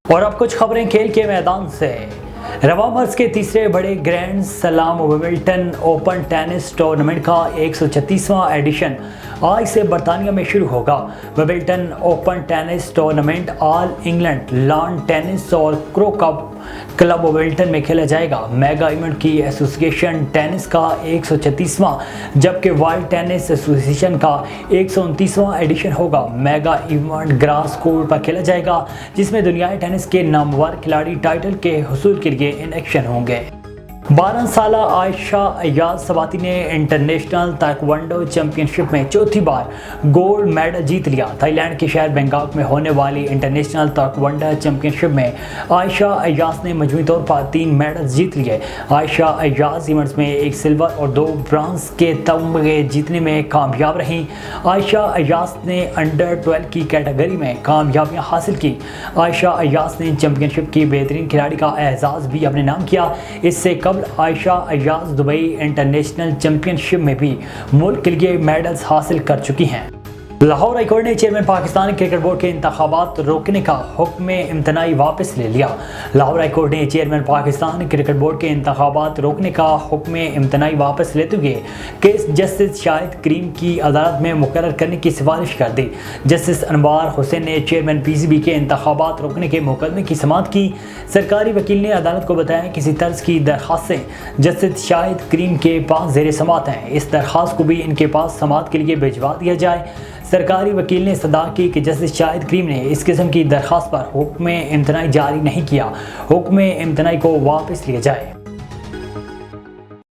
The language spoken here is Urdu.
اور اب کچھ خبریں کھیل کے میدان سے۔ رواں برس کے تیسرے بڑے گرینڈ سلام ومبلڈن اوپن ٹینس ٹورنامنٹ کا 136واں ایڈیشن آج سے برطانیہ میں شروع ہوگا۔ Wimbledon open tennis tournament all England lawn tennis اور کرو کلب ومبلڈن میں کھیلا جائے گا۔ میگا ایونٹ کی ایسوسی ایشن ٹینس کا 136واں جبکہ ورلڈ ٹینس ایسوسی ایشن کا 129واں ایڈیشن ہوگا۔ میگا ایونٹ گراس کورٹ پر کھیلا جائے گا جس میں دنیائے ٹینس کے نامور کھلاڑی ٹائٹل کے حصول کے لیے ان ایکشن ہوں گے۔ 12 سالہ عائشہ ایاز سواتی نے انٹرنیشنل تائیکوانڈو چیمپئن شپ میں چوتھی بار گولڈ میڈل جیت لیا۔ تھائی لینڈ کے شہر بینکاک میں ہونے والی انٹرنیشنل تائیکوانڈو چیمپئن شپ میں عائشہ ایاز نے مجموعی طور پر 3 میڈل جیت لیے۔ عائشہ ایاز ایونٹس میں 1 سلور اور 2 برانز کے تمغے جیتنے میں کامیاب رہیں۔ عائشہ ایاز نے انڈر 12 کی کیٹیگری میں کامیابیاں حاصل کی۔ عائشہ ایاز نے چیمپئن شپ کی بہترین کھلاڑی کا اعزاز بھی اپنے نام کیا۔ اس سے قبل عائشہ ایاز دبئی انٹرنیشنل چیمپئن شپ میں بھی ملک کے لیے میڈلز حاصل کر چکی ہیں۔ لاہور ہائی کورٹ نے چیئرمین پاکستان کرکٹ بورڈ کے انتخابات روکنے کا حکم امتناعی واپس لے لیا۔ لاہور ہائی کورٹ نے چیئرمین پاکستان کرکٹ بورڈ کے انتخابات روکنے کا حکم امتناعی واپس لیتے ہوئے کیس جسٹس شاہد کریم کی عدالت میں مقرر کرنے کی سفارش کر دی۔ جسٹس انوار حسین نے چیئرمین پی سی بی کے انتخابات روکنے کے مقدمے کی سماعت کی۔ سرکاری وکیل نے عدالت کو بتایا کہ اسی طرز کی درخواستیں جسٹس شاہد کریم کے پاس زیر سماعت ہیں، اس درخواست کو بھی ان کے پاس سماعت کے لیے بھجوا دیا جائے۔ سرکاری وکیل نے استدعا کی کہ جسٹس شاہد کریم نے اس قسم کی درخواست پر حکم امتناعی جاری نہیں کیا، حکم امتناعی کو واپس لیا جائے۔